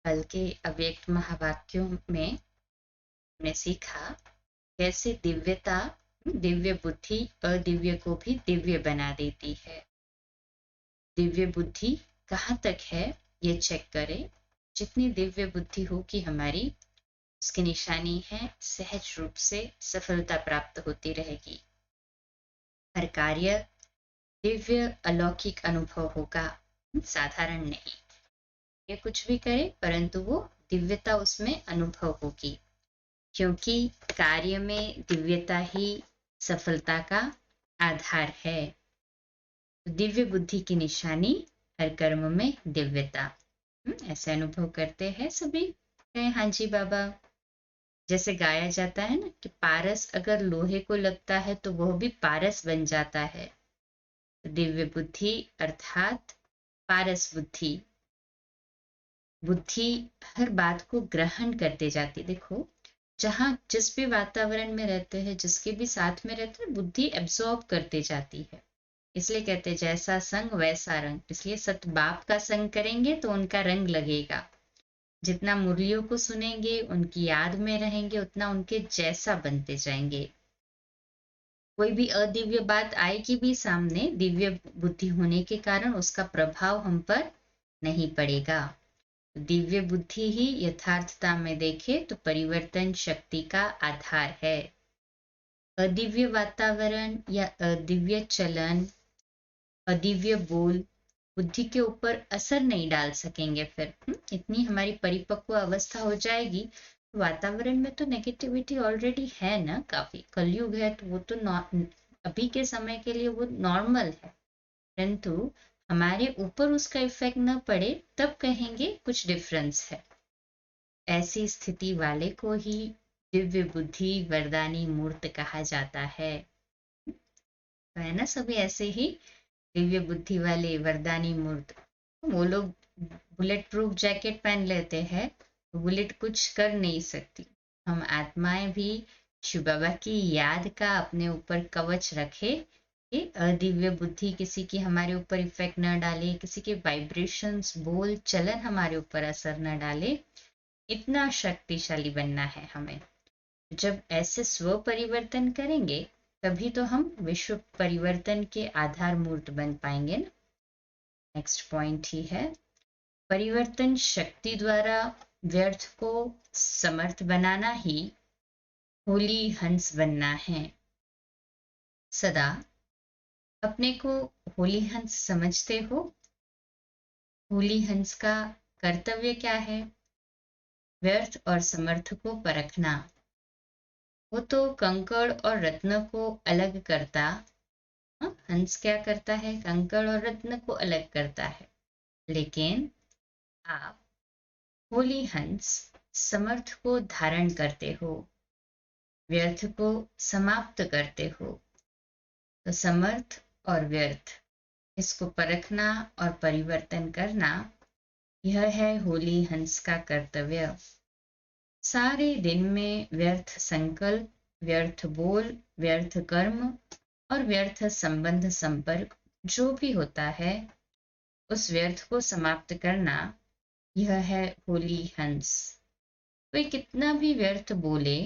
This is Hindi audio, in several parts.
कल के अव्यक्त महावाक्यों में हमने सीखा कैसे दिव्यता, दिव्य बुद्धि अदिव्य को भी दिव्य बना देती है। दिव्य बुद्धि कहाँ तक है ये चेक करें। जितनी दिव्य बुद्धि होगी हमारी, उसकी निशानी है सहज रूप से सफलता प्राप्त होती रहेगी। हर कार्य दिव्य अलौकिक अनुभव होगा, साधारण नहीं। ये कुछ भी करे परंतु वो दिव्यता उसमें अनुभव होगी, क्योंकि कार्य में दिव्यता ही सफलता का आधार है। दिव्य बुद्धि की निशानी हर कर्म में दिव्यता। ऐसे अनुभव करते हैं सभी? कहें हाँ जी बाबा। जैसे गाया जाता है ना कि पारस अगर लोहे को लगता है तो वह भी पारस बन जाता है। दिव्य बुद्धि अर्थात पारस बुद्धि, बुद्धि हर बात को ग्रहण करते जाती। देखो, जहां जिस भी वातावरण में रहते हैं, जिसके भी साथ में रहते हैं, बुद्धि एब्जॉर्ब करते जाती है। इसलिए कहते हैं जैसा संग वैसा रंग। इसलिए सत बाप का संग करेंगे तो उनका रंग लगेगा। जितना मुरलियों को सुनेंगे, उनकी याद में रहेंगे, उतना उनके जैसा बनते जाएंगे। कोई भी अदिव्य बात आएगी भी सामने, दिव्य बुद्धि होने के कारण उसका प्रभाव हम पर नहीं पड़ेगा। दिव्य बुद्धि ही यथार्थता में देखे तो परिवर्तन शक्ति का आधार है। अदिव्य वातावरण या अदिव्य चलन, अदिव्य बोल बुद्धि के ऊपर असर नहीं डाल सकेंगे। फिर इतनी हमारी परिपक्व अवस्था हो जाएगी, वातावरण में तो नेगेटिविटी ऑलरेडी है ना, काफी कलयुग है, तो वो तो अभी के समय के लिए वो नॉर्मल है। परंतु हमारे ऊपर उसका इफेक्ट न पड़े तब कहेंगे कुछ डिफरेंस है। ऐसी स्थिति वाले को ही दिव्य बुद्धि वरदानी मूर्त कहा जाता है। तो है ना सभी ऐसे ही दिव्य बुद्धि वाले वरदानी मूर्त। वो लोग बुलेट प्रूफ जैकेट पहन लेते हैं, बुलेट कुछ कर नहीं सकती। हम आत्माएं भी शिव बाबा की याद का अपने ऊपर कवच रखे कि अदिव्य बुद्धि किसी की हमारे ऊपर इफेक्ट न डाले, किसी के वाइब्रेशंस बोल चलन हमारे ऊपर असर न डाले। इतना शक्तिशाली बनना है हमें। जब ऐसे स्व परिवर्तन करेंगे तभी तो हम विश्व परिवर्तन के आधार मूर्त बन पाएंगे ना। नेक्स्ट पॉइंट ही है, परिवर्तन शक्ति द्वारा व्यर्थ को समर्थ बनाना ही होली हंस बनना है। सदा अपने को होली हंस समझते हो? होली हंस का कर्तव्य क्या है? व्यर्थ और समर्थ को परखना। वो तो कंकड़ और रत्न को अलग करता। हंस क्या करता है? कंकड़ और रत्न को अलग करता है। लेकिन आप होली हंस समर्थ को धारण करते हो, व्यर्थ को समाप्त करते हो। तो समर्थ और व्यर्थ, इसको परखना और परिवर्तन करना, यह है होली हंस का कर्तव्य। सारे दिन में व्यर्थ संकल्प, व्यर्थ बोल, व्यर्थ कर्म और व्यर्थ संबंध संपर्क जो भी होता है, उस व्यर्थ को समाप्त करना, यह है होली हंस। कोई कितना भी व्यर्थ बोले,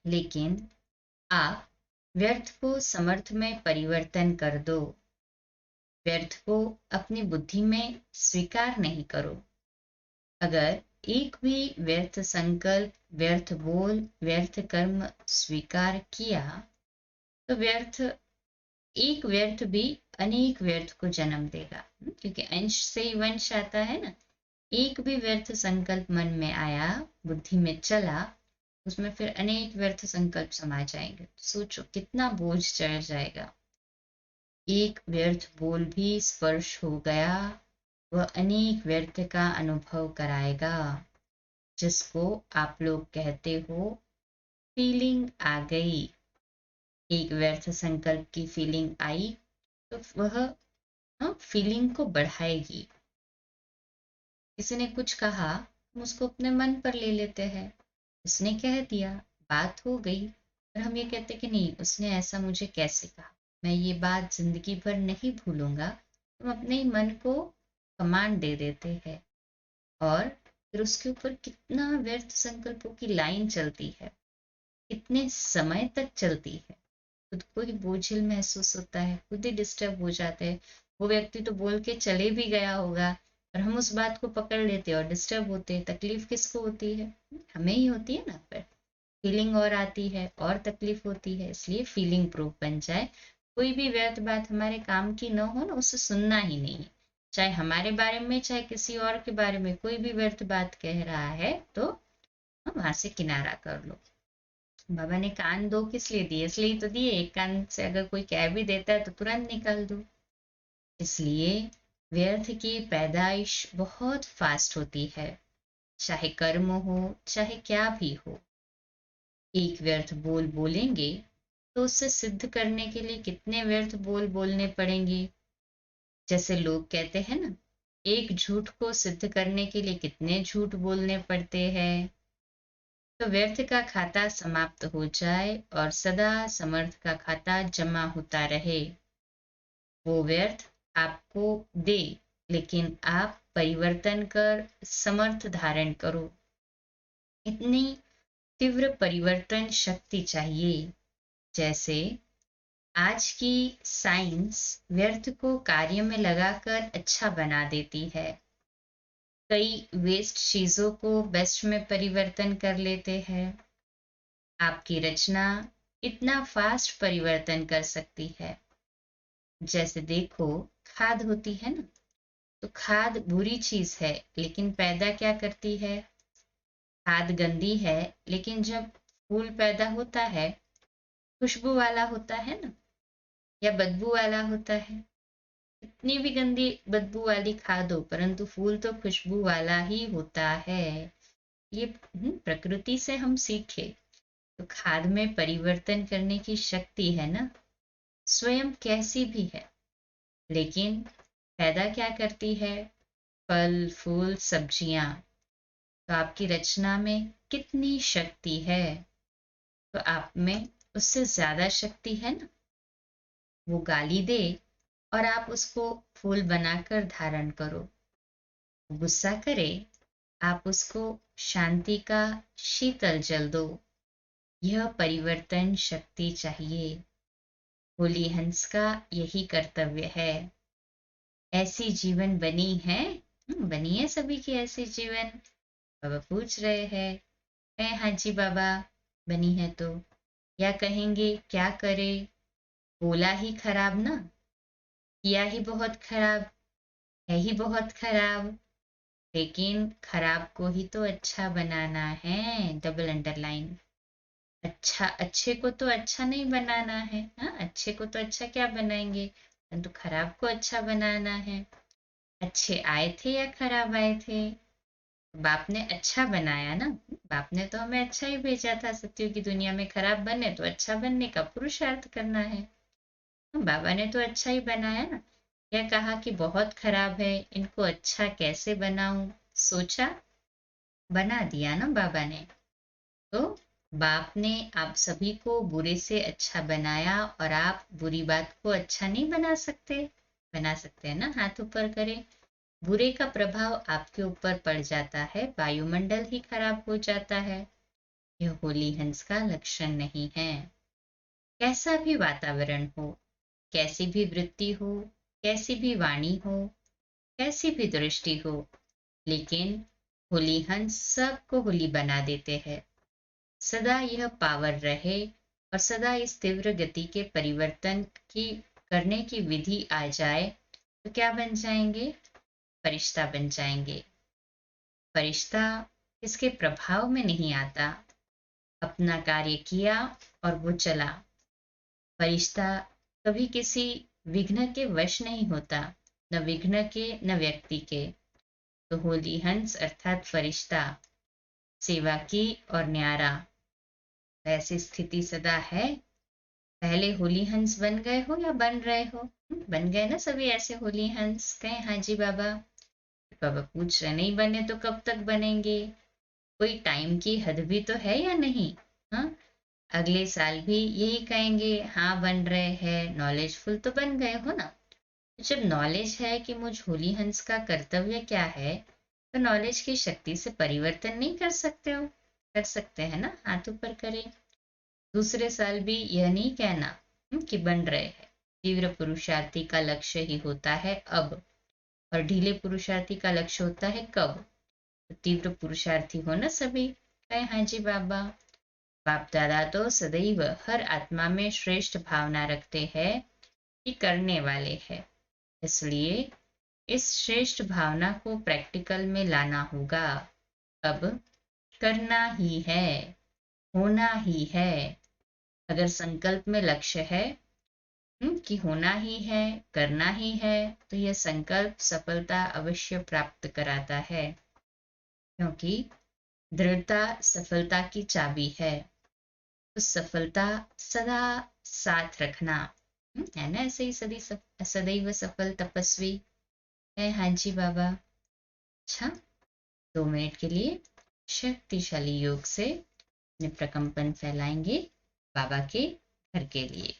लेकिन आप व्यर्थ को समर्थ में परिवर्तन कर दो। व्यर्थ को अपनी बुद्धि में स्वीकार नहीं करो। अगर एक भी व्यर्थ संकल्प, व्यर्थ बोल, व्यर्थ कर्म स्वीकार किया तो व्यर्थ, एक व्यर्थ भी अनेक व्यर्थ को जन्म देगा, क्योंकि अंश से ही वंश आता है ना। एक भी व्यर्थ संकल्प मन में आया, बुद्धि में चला, उसमें फिर अनेक व्यर्थ संकल्प समा जाएंगे। सोचो कितना बोझ चढ़ जाएगा। एक व्यर्थ बोल भी स्पर्श हो गया, वह अनेक व्यर्थ का अनुभव कराएगा, जिसको आप लोग कहते हो फीलिंग आ गई। एक व्यर्थ संकल्प की फीलिंग आई तो वह फीलिंग को बढ़ाएगी। किसी ने कुछ कहा, हम उसको अपने मन पर ले लेते हैं। उसने कह दिया, बात हो गई, और हम ये कहते कि नहीं, उसने ऐसा मुझे कैसे कहा, मैं ये बात जिंदगी भर नहीं भूलूंगा। हम अपने ही मन को कमांड दे देते हैं और फिर उसके ऊपर कितना व्यर्थ संकल्पों की लाइन चलती है, कितने समय तक चलती है। खुद को ही बोझिल महसूस होता है, खुद ही डिस्टर्ब हो जाते हैं। वो व्यक्ति तो बोल के चले भी गया होगा और हम उस बात को पकड़ लेते हैं और डिस्टर्ब होते हैं। तकलीफ किसको होती है? हमें ही होती है ना। पर फीलिंग और आती है और तकलीफ होती है। इसलिए फीलिंग प्रूफ बन जाए। कोई भी व्यर्थ बात हमारे काम की न हो ना, उसे सुनना ही नहीं है। चाहे हमारे बारे में, चाहे किसी और के बारे में कोई भी व्यर्थ बात कह रहा है तो वहां से किनारा कर लो। बाबा ने कान दो किस लिए दिए? इसलिए तो दिए। एक कान से अगर कोई कह भी देता है तो तुरंत निकाल दो। इसलिए व्यर्थ की पैदाइश बहुत फास्ट होती है, चाहे कर्म हो चाहे क्या भी हो। एक व्यर्थ बोल बोलेंगे तो उसे सिद्ध करने के लिए कितने व्यर्थ बोल बोलने पड़ेंगे। जैसे लोग कहते हैं ना, एक झूठ को सिद्ध करने के लिए कितने झूठ बोलने पड़ते हैं। तो व्यर्थ का खाता समाप्त हो जाए और सदा समर्थ का खाता जमा होता रहे। वो व्यर्थ आपको दे, लेकिन आप परिवर्तन कर समर्थ धारण करो। इतनी तीव्र परिवर्तन शक्ति चाहिए। जैसे आज की साइंस व्यर्थ को कार्य में लगाकर अच्छा बना देती है। कई वेस्ट चीजों को बेस्ट में परिवर्तन कर लेते हैं। आपकी रचना इतना फास्ट परिवर्तन कर सकती है। जैसे देखो, खाद होती है ना, तो खाद बुरी चीज है, लेकिन पैदा क्या करती है? खाद गंदी है, लेकिन जब फूल पैदा होता है खुशबू वाला होता है ना, या बदबू वाला होता है। इतनी भी गंदी बदबू वाली खाद हो, परंतु फूल तो खुशबू वाला ही होता है। ये प्रकृति से हम सीखे। तो खाद में परिवर्तन करने की शक्ति है ना, स्वयं कैसी भी है, लेकिन पैदा क्या करती है? फल फूल सब्जियां। तो आपकी रचना में कितनी शक्ति है, तो आप में उससे ज्यादा शक्ति है ना। वो गाली दे और आप उसको फूल बनाकर धारण करो। गुस्सा करे, आप उसको शांति का शीतल जल दो। यह परिवर्तन शक्ति चाहिए। होली हंस का यही कर्तव्य है। ऐसी जीवन बनी है। बनी है सभी की ऐसी जीवन। बाबा पूछ रहे हैं, कहें हाँ जी बाबा, बनी है तो। या कहेंगे क्या करे, बोला ही खराब ना, किया ही बहुत खराब, है ही बहुत खराब। लेकिन खराब को ही तो अच्छा बनाना है। Double underline. अच्छा, अच्छे को तो अच्छा नहीं बनाना है। हाँ, अच्छे को तो अच्छा क्या बनाएंगे, परंतु खराब को अच्छा बनाना है। अच्छे आए थे या खराब आए थे? बाप ने अच्छा बनाया ना। बाप ने तो हमें अच्छा ही भेजा था सत्यों की दुनिया में। खराब बने तो अच्छा बनने का पुरुषार्थ करना है। बाबा ने तो अच्छा ही बनाया ना। यह कहा कि बहुत खराब है, इनको अच्छा कैसे बनाऊं, सोचा, बना दिया ना बाबा ने। तो बाप ने आप सभी को बुरे से अच्छा बनाया और आप बुरी बात को अच्छा नहीं बना सकते? बना सकते हैं ना, हाथ ऊपर करें। बुरे का प्रभाव आपके ऊपर पड़ जाता है, वायुमंडल ही खराब हो जाता है। यह होली हंस का लक्षण नहीं है। कैसा भी वातावरण हो, कैसी भी वृत्ति हो, कैसी भी वाणी हो, कैसी भी दृष्टि हो, लेकिन होली हंस सबको होली बना देते हैं। सदा यह पावर रहे और सदा इस तीव्र गति के परिवर्तन की करने की विधि आ जाए तो क्या बन जाएंगे? फरिश्ता बन जाएंगे। फरिश्ता इसके प्रभाव में नहीं आता, अपना कार्य किया और वो चला। फरिश्ता कभी किसी विघ्न के वश नहीं होता, न विघ्न के न व्यक्ति के। तो होली हंस अर्थात फरिश्ता सेवा की और न्यारा। ऐसी स्थिति सदा है। पहले होली हंस बन गए हो या बन रहे हो? बन गए ना सभी ऐसे होली हंस? कहें हाँ जी बाबा। बाबा पूछ रहे, नहीं बने तो कब तक बनेंगे? कोई टाइम की हद भी तो है या नहीं? हाँ, अगले साल भी यही कहेंगे, हाँ बन रहे हैं, नॉलेजफुल तो बन गए हो ना। जब नॉलेज है कि मुझ होली हंस का कर्तव्य क्या है, तो नॉलेज की शक्ति से परिवर्तन नहीं कर सकते हो? कर सकते हैं ना, हाथ ऊपर करें। दूसरे साल भी यह नहीं कहना कि बन रहे हैं। तीव्र पुरुषार्थी का लक्ष्य ही होता है अब, और ढीले पुरुषार्थी का लक्ष्य होता है कब। तो तीव्र पुरुषार्थी हो ना सभी? कहे हाँ जी बाबा। बाप दादा तो सदैव हर आत्मा में श्रेष्ठ भावना रखते हैं कि करने वाले हैं, इसलिए इस श्रेष्ठ भावना को प्रैक्टिकल में लाना होगा। अब करना ही है, होना ही है। अगर संकल्प में लक्ष्य है कि होना ही है, करना ही है, तो यह संकल्प सफलता अवश्य प्राप्त कराता है, क्योंकि दृढ़ता सफलता की चाबी है। तो सफलता सदा साथ रखना है ना, ऐसे ही सदैव सफल तपस्वी है। हाँ जी बाबा। अच्छा, 2 मिनट के लिए शक्तिशाली योग से अपने प्रकंपन फैलाएंगे बाबा के घर के लिए।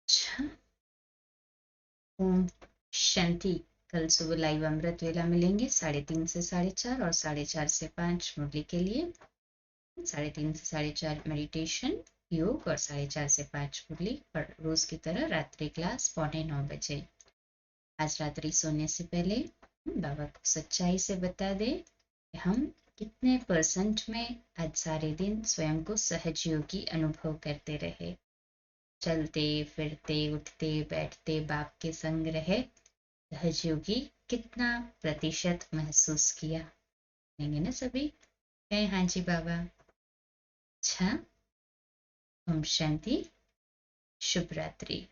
अच्छा, ओम शांति। कल सुबह लाइव अमृत वेला मिलेंगे 3:30 से 4:30 और 4:30 से 5 मुरली के लिए। 3:30 से 4:30 मेडिटेशन योग और 4:30 से 5 मुरली, और रोज की तरह रात्रि क्लास 8:45 बजे। आज रात्रि सोने से पहले बाबा को सच्चाई से बता दे कि हम कितने परसेंट में आज सारे दिन स्वयं को सहज योगी अनुभव करते रहे। चलते फिरते उठते बैठते बाप के संग रहे सहज योगी कितना प्रतिशत महसूस किया? कहेंगे ना सभी? कहें हाँ जी बाबा। अच्छा, ओम शांति, शुभ रात्रि।